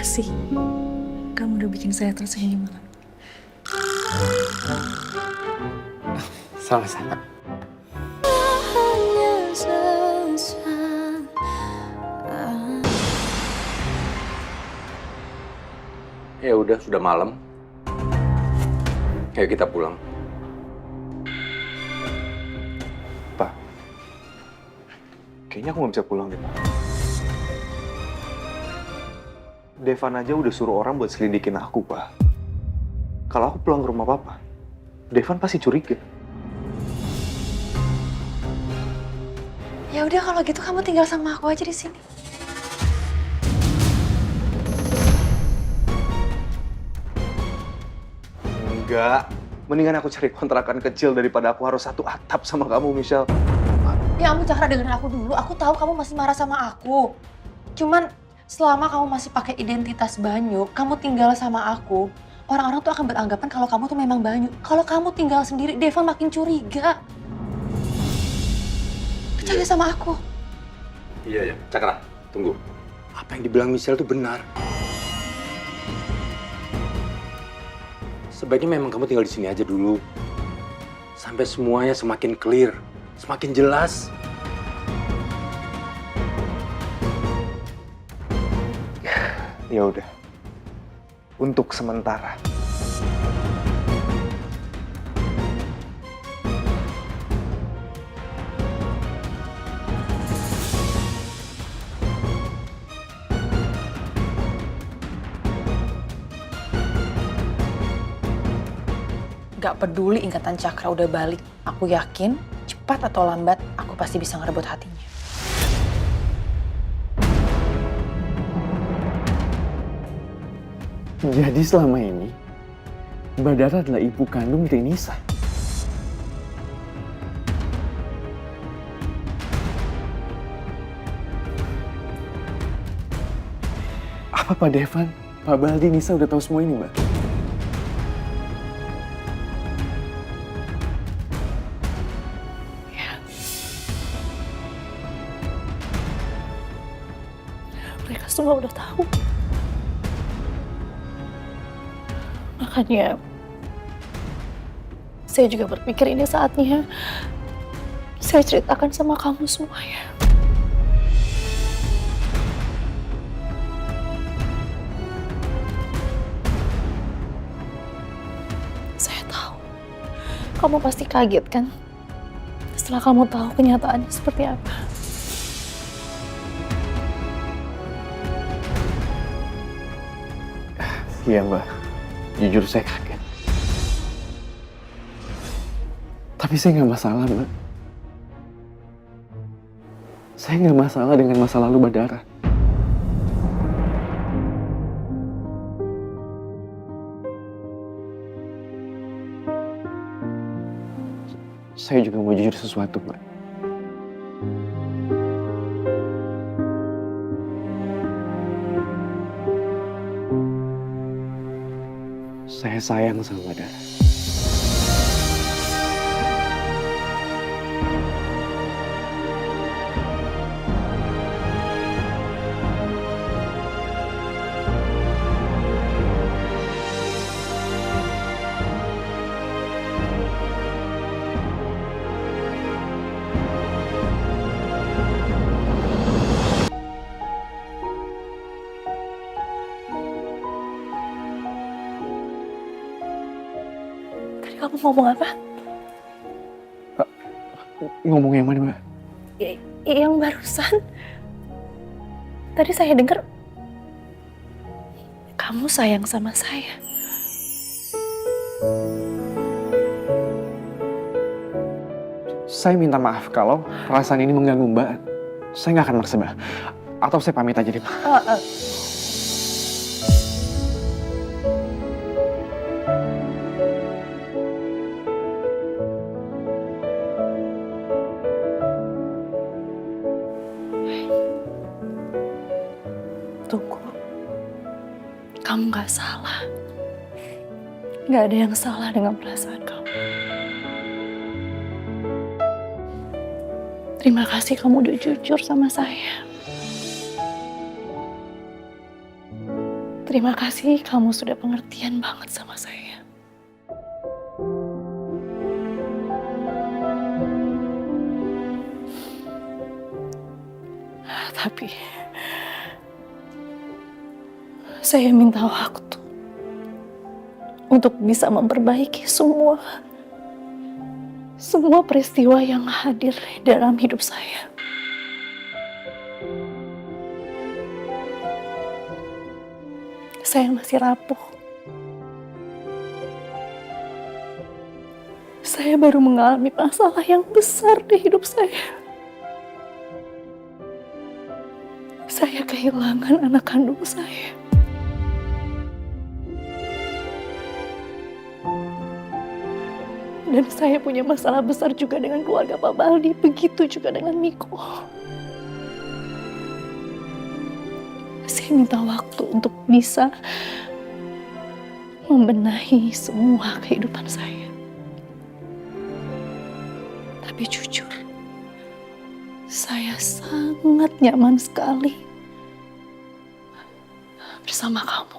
kasih. Kamu udah bikin saya tersenyum malam. Sama-sama. Ya udah, sudah malam. Ayo kita pulang. Pak, kayaknya aku nggak bisa pulang deh, Pak. Devan aja udah suruh orang buat selidikin aku, Pak. Kalau aku pulang ke rumah Papa, Devan pasti curiga. Ya udah kalau gitu kamu tinggal sama aku aja di sini. Enggak, mendingan aku cari kontrakan kecil daripada aku harus satu atap sama kamu, Michelle. Ya kamu jangan dengerin aku dulu. Aku tahu kamu masih marah sama aku. Cuman selama kamu masih pakai identitas Banyu, kamu tinggal sama aku, orang-orang tuh akan beranggapan kalau kamu tuh memang Banyu. Kalau kamu tinggal sendiri, Deva makin curiga. Percaya sama aku. Iya, ya. Cakra, tunggu. Apa yang dibilang Michelle itu benar. Sebaiknya memang kamu tinggal di sini aja dulu. Sampai semuanya semakin clear, semakin jelas. Ya udah, untuk sementara. Gak peduli ingatan Cakra udah balik. Aku yakin, cepat atau lambat, aku pasti bisa ngerebut hatinya. Jadi selama ini, Mbak Dara adalah ibu kandung dari Nisa. Apa Pak Devan, Pak Baldi, Nisa udah tahu semua ini, Mbak? Ya. Mereka semua udah tahu. Makanya saya juga berpikir ini saatnya saya ceritakan sama kamu semuanya. Saya tahu kamu pasti kaget kan setelah kamu tahu kenyataannya seperti apa. Iya, Mbak. Jujur saya kaget. Tapi saya nggak masalah, Mbak. Saya nggak masalah dengan masa lalu Mbak Dara. Saya juga mau jujur sesuatu, Mbak. Saya sayang sama Mbak Dara. Tadi kamu ngomong apa? Ngomong yang mana, Mbak? Yang barusan. Tadi saya dengar kamu sayang sama saya. Saya minta maaf kalau perasaan ini mengganggu Mbak. Saya nggak akan maksa, Mbak. Atau saya pamit aja deh, Mbak. Tunggu. Kamu nggak salah. Nggak ada yang salah dengan perasaan kamu. Terima kasih kamu udah jujur sama saya. Terima kasih kamu sudah pengertian banget sama saya. Tapi saya minta waktu untuk bisa memperbaiki semua peristiwa yang hadir dalam hidup saya. Saya masih rapuh. Saya baru mengalami masalah yang besar di hidup saya. Saya kehilangan anak kandung saya. Dan saya punya masalah besar juga dengan keluarga Pak Baldi. Begitu juga dengan Miko. Saya minta waktu untuk bisa membenahi semua kehidupan saya. Tapi jujur, saya sangat nyaman sekali bersama kamu.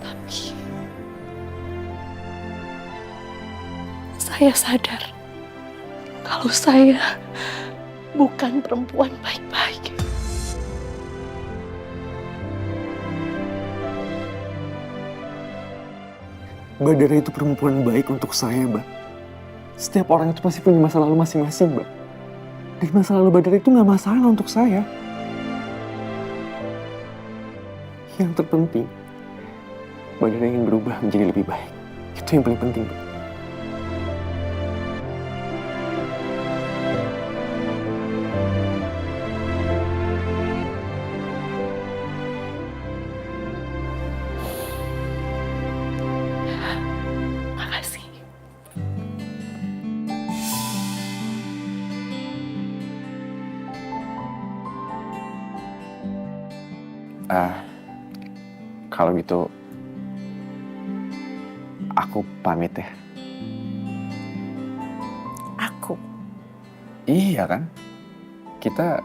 Tapi saya sadar kalau saya bukan perempuan baik-baik. Mbak Dara itu perempuan baik untuk saya, Mbak. Setiap orang itu pasti punya masa lalu masing-masing, Mbak. Dan masa lalu Mbak Dara itu nggak masalah untuk saya. Yang terpenting, Mbak Dara ingin berubah menjadi lebih baik. Itu yang paling penting, Mbak. Makasih. Kalau gitu, aku pamit ya. Aku. Iya kan? Kita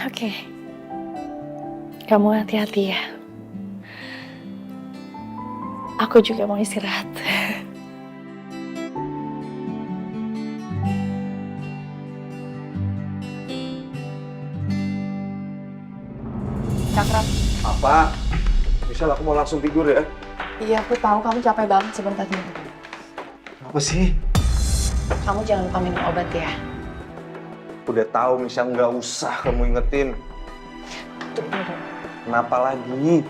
Oke. Kamu hati-hati ya. Aku juga mau istirahat. Cakra, Apa? Michelle, aku mau langsung tidur ya. iya aku tahu kamu capek banget sebentar ini. Apa sih? Kamu jangan lupa minum obat ya. Udah tahu Michelle, nggak usah kamu ingetin. Tuh, minum. Kenapa lagi?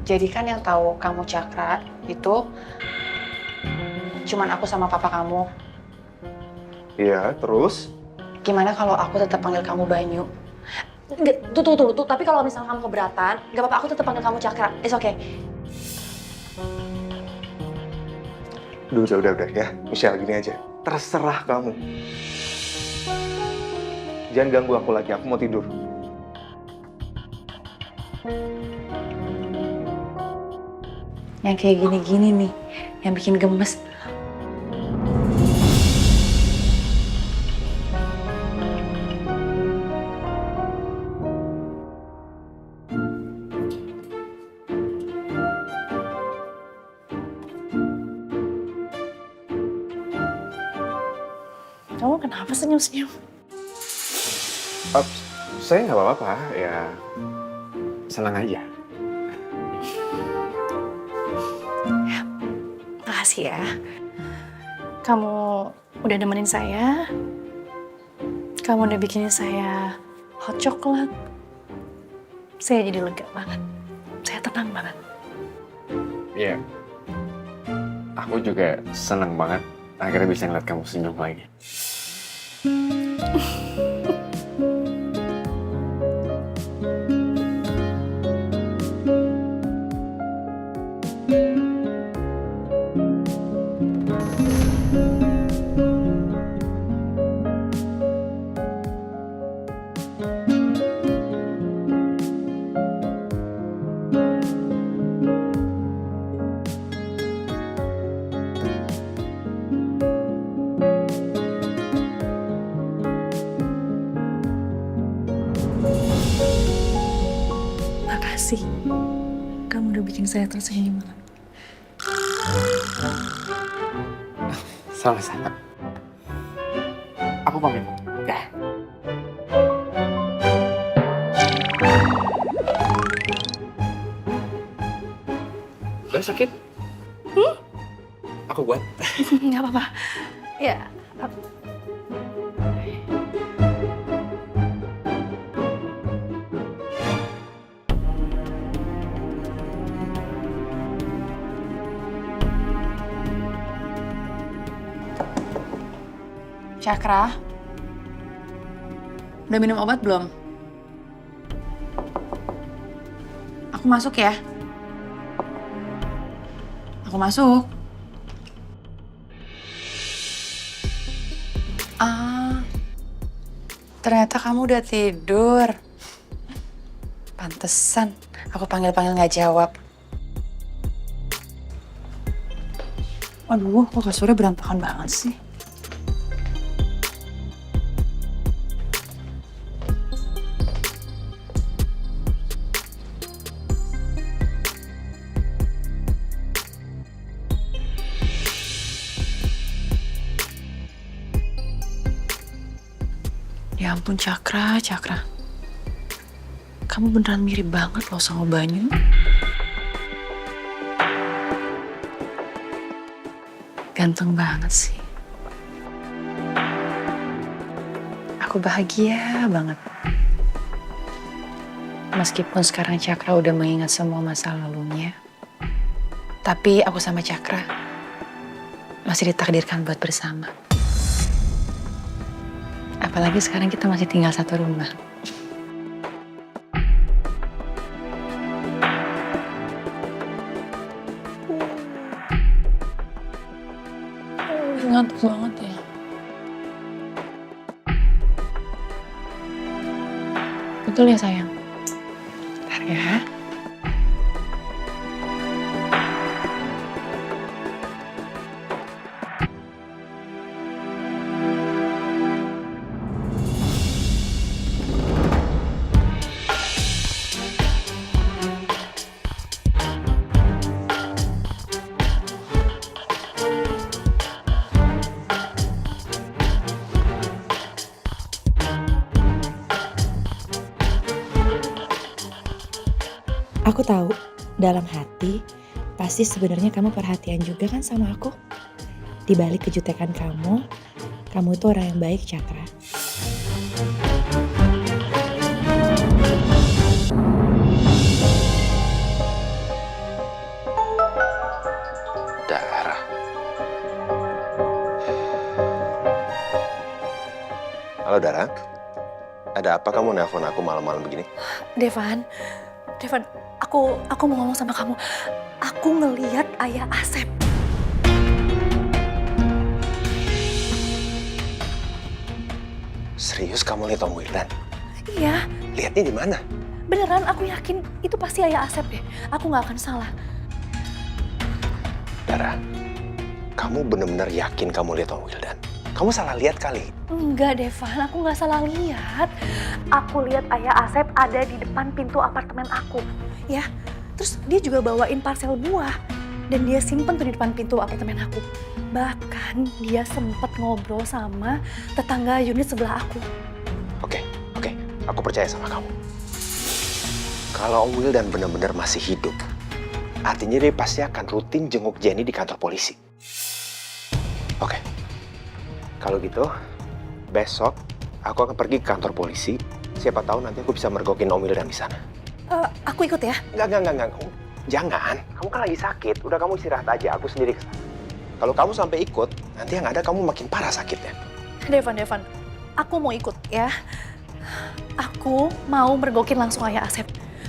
Jadi kan yang tahu kamu Cakra itu cuman aku sama papa kamu. Iya, terus? Gimana kalau aku tetap panggil kamu Banyu? Nggak, tuh. Tapi kalau misalnya kamu keberatan, nggak apa-apa, aku tetap panggil kamu Cakra. It's okay. Udah ya. Michelle, gini aja. Terserah kamu. Jangan ganggu aku lagi, aku mau tidur. Yang kayak gini-gini nih, yang bikin gemes. Kamu kenapa senyum-senyum? saya nggak apa-apa, ya senang aja. Makasih ya. Kamu udah nemenin saya. Kamu udah bikinin saya hot coklat. Saya jadi lega banget. Saya tenang banget. Iya. Aku juga senang banget akhirnya bisa ngeliat kamu senyum lagi. bikin saya tersenyum banget. Sama-sama. Aku pamit. Ya. Gak sakit? Aku buat. Nggak apa-apa. Ya. Cakra, udah minum obat belum? Aku masuk ya. Aku masuk. Ah, ternyata kamu udah tidur. Pantesan, aku panggil-panggil nggak jawab. Aduh, kok kasurnya berantakan banget sih? Ya ampun Cakra, Cakra. Kamu beneran mirip banget loh sama Banyu. Ganteng banget sih. Aku bahagia banget. Meskipun sekarang Cakra udah mengingat semua masa lalunya. Tapi aku sama Cakra masih ditakdirkan buat bersama. Apalagi sekarang kita masih tinggal satu rumah. Ngantuk banget ya. Betul ya sayang? Bentar ya. Aku tahu, dalam hati, pasti sebenarnya kamu perhatian juga kan sama aku. Di balik kejutekan kamu tuh orang yang baik, Cakra. Darah. Halo Dara, ada apa kamu nelpon aku malam-malam begini? Devan, aku mau ngomong sama kamu. Aku ngeliat ayah Asep. Serius kamu lihat Om Wildan? Iya, Lihatnya di mana? beneran aku yakin itu pasti ayah Asep deh. Aku nggak akan salah. Dara, kamu benar-benar yakin kamu lihat Om Wildan? Kamu salah lihat kali. Enggak, Devan, aku nggak salah lihat. Aku lihat ayah Asep ada di depan pintu apartemen aku, ya. Terus dia juga bawain parcel buah dan dia simpen tuh di depan pintu apartemen aku. Bahkan dia sempet ngobrol sama tetangga unit sebelah aku. Oke, aku percaya sama kamu. Kalau Om Wildan benar-benar masih hidup, artinya dia pasti akan rutin jenguk Jenny di kantor polisi. Oke, kalau gitu besok aku akan pergi ke kantor polisi. Siapa tahu nanti aku bisa mergokin Om Wildan di sana. Aku ikut ya? Enggak. Jangan, kamu kan lagi sakit. Udah kamu istirahat aja, aku sendiri ke sana. Kalau kamu sampai ikut, nanti yang ada kamu makin parah sakitnya. Devan, aku mau ikut ya. Aku mau mergokin langsung ayah Asep.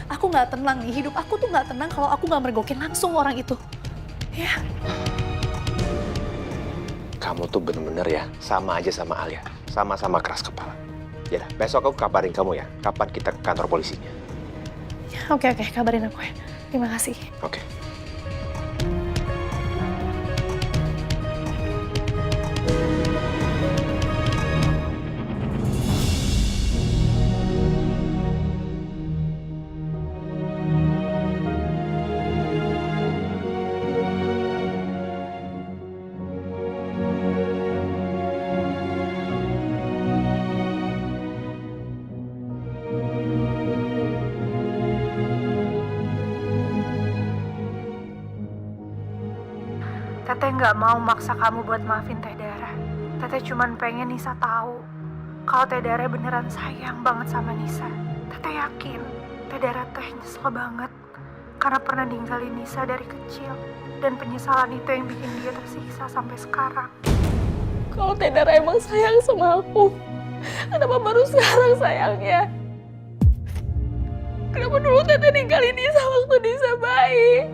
Aku nggak tenang nih, hidup aku tuh nggak tenang kalau aku nggak mergokin langsung orang itu. Ya. Kamu tuh bener-bener ya, sama aja sama Alia. Sama-sama keras kepala. Ya dah, besok aku kabarin kamu ya, kapan kita ke kantor polisinya. Oke, kabarin aku ya. Terima kasih. Oke. Teteh nggak mau maksa kamu buat maafin Teh Dara. Teteh cuman pengen Nisa tahu kalau Teh Dara beneran sayang banget sama Nisa. Teteh yakin Teh Dara teh nyesel banget karena pernah ninggalin Nisa dari kecil. Dan penyesalan itu yang bikin dia tersiksa sampai sekarang. Kalau Teh Dara emang sayang sama aku, kenapa baru sekarang sayangnya? Kenapa dulu Teteh ninggalin Nisa waktu Nisa bayi?